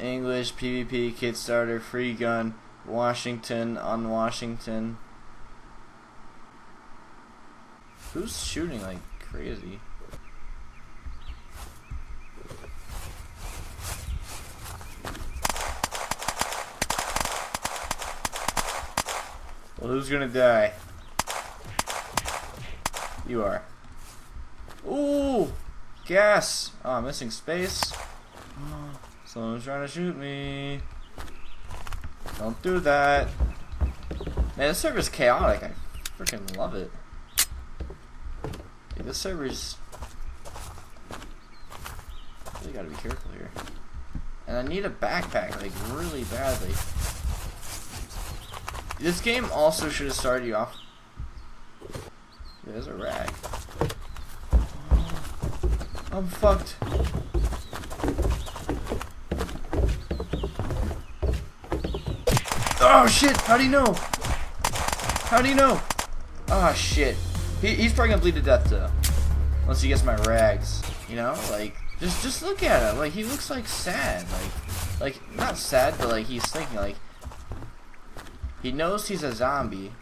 English, PvP, Kickstarter, free gun, Washington, on Washington. Who's shooting like crazy? Well, who's gonna die? You are. Ooh! Gas! Oh, I'm missing space. Someone's trying to shoot me. Don't do that. Man, this server's chaotic. I freaking love it. Like, this server's... really gotta be careful here. And I need a backpack, like, really badly. This game also should have started you off. There's a rag. I'm fucked. Oh shit! How do you know? How do you know? Oh shit. He's probably gonna bleed to death though. Once he gets my rags. You know? Like, just look at him. Like, he looks like sad. Like not sad, but like he's thinking like he knows he's a zombie.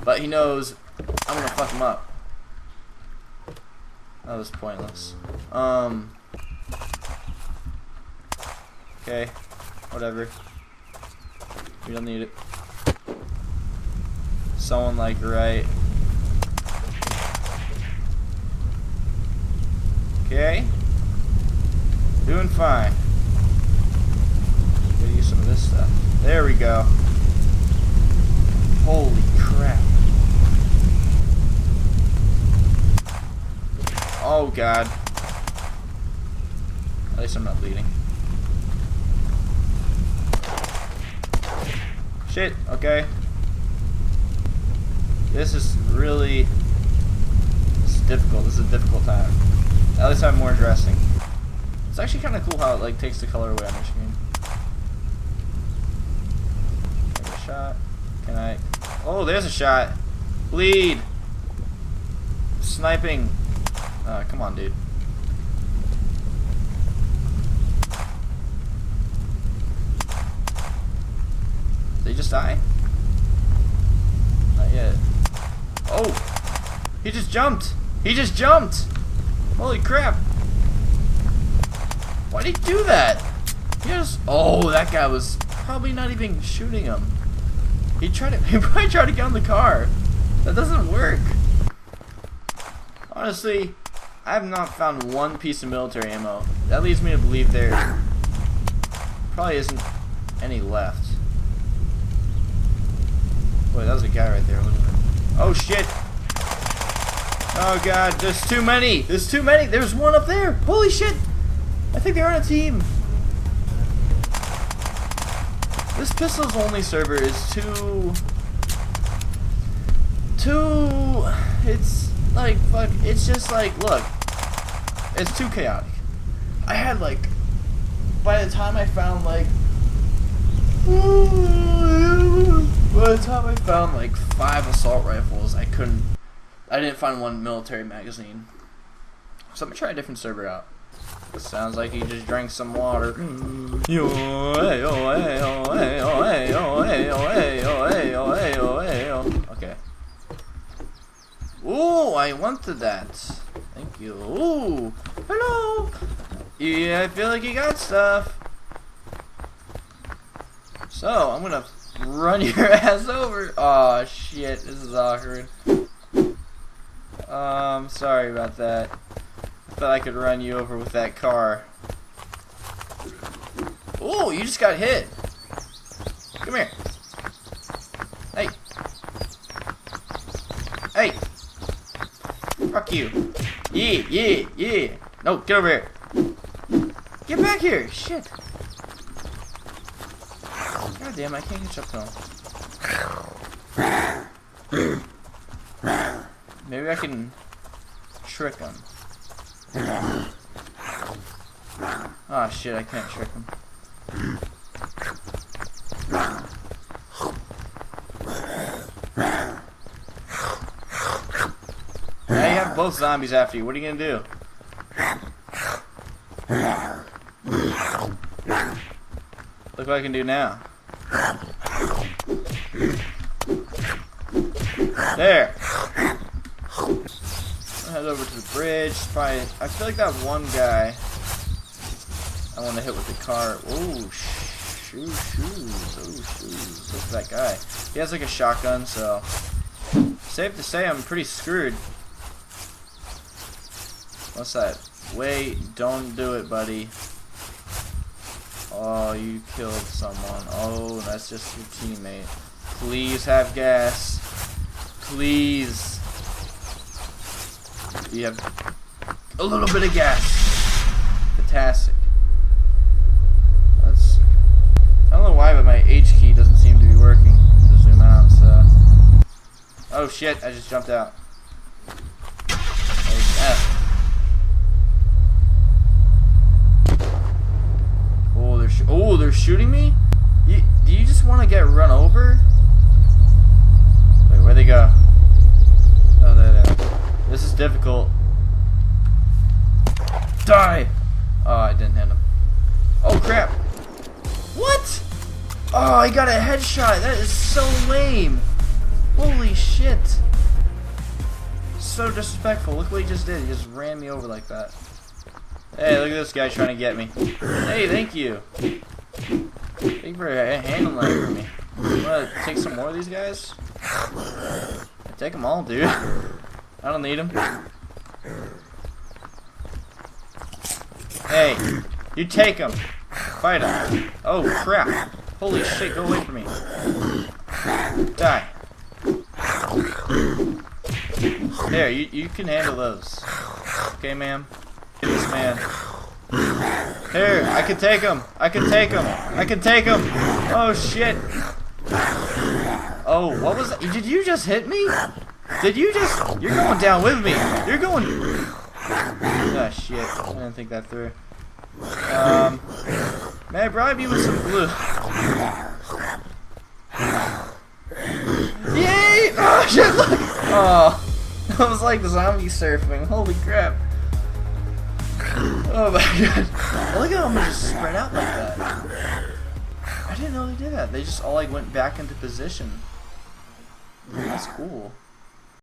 But he knows I'm gonna fuck him up. That was pointless. Okay. Whatever. We don't need it. Someone like right. Okay. Doing fine. Gotta use some of this stuff. There we go. Holy crap. Oh god. At least I'm not bleeding. Shit, okay. This is really... this is difficult. This is a difficult time. At least I'm more dressing. It's actually kind of cool how it like takes the color away on your screen. Take a shot. Can I... oh, there's a shot. Bleed. Sniping. Come on, dude. Did they just die? Not yet. Oh! He just jumped! He just jumped! Holy crap! Why'd he do that? He just... oh, that guy was probably not even shooting him. He probably tried to get on the car. That doesn't work. Honestly, I have not found one piece of military ammo. That leads me to believe there probably isn't any left. Boy, that was a guy right there. Oh shit! Oh god, there's too many! There's too many! There's one up there! Holy shit! I think they're on a team! This pistols only server is too... it's like, fuck, it's just like, look, it's too chaotic. I had like, by the time I found like, by the time I found like 5 assault rifles, I didn't find one military magazine. So I'm gonna try a different server out. It sounds like he just drank some water. Okay. Ooh, I wanted that. Thank you. Ooh, hello. Yeah, I feel like you got stuff. So, I'm gonna run your ass over. Aw, shit, this is awkward. Sorry about that. I thought I could run you over with that car. Ooh, you just got hit. Come here. Hey. Hey. Fuck you. Yeah. No, get over here. Get back here. Shit. God damn, I can't catch up to him. Maybe I can trick him. Oh shit, I can't trick him. Now you have both zombies after you. What are you gonna do? Look what I can do now. There. I'll head over to the bridge. Probably, I feel like that one guy I want to hit with the car. Oh, shoes. Oh, shoes. Look at that guy. He has like a shotgun, so safe to say I'm pretty screwed. What's that? Wait, don't do it, buddy. Oh, you killed someone. Oh, that's just your teammate. Please have gas. Please. You have a little bit of gas. Fantastic. That's. I don't know why, but my H key doesn't seem to be working to zoom out. So. Oh shit! I just jumped out. There's F. Oh, they're shooting me? Do you just want to get run over? Wait, where'd they go? Oh, there. This is difficult. Die! Oh, I didn't hit him. Oh, crap. What? Oh, I got a headshot. That is so lame. Holy shit. So disrespectful. Look what he just did. He just ran me over like that. Hey, look at this guy trying to get me. Hey, thank you. Thank you for handling that for me. You wanna take some more of these guys? Take them all, dude. I don't need them. Hey, you take them. Fight them. Oh, crap. Holy shit, go away from me. Die. There, you can handle those. Okay, ma'am? Get this man. Here, I can take him. I can take him. I can take him. Oh shit. Oh, what was that? Did you just hit me? Did you just? You're going down with me. You're going. Oh shit. I didn't think that through. May I bribe you with some glue? Yay! Oh shit! Look. Oh, that was like zombie surfing. Holy crap. Oh my god. Look at them just spread out like that. I didn't know they did that. They just all like went back into position. That's cool.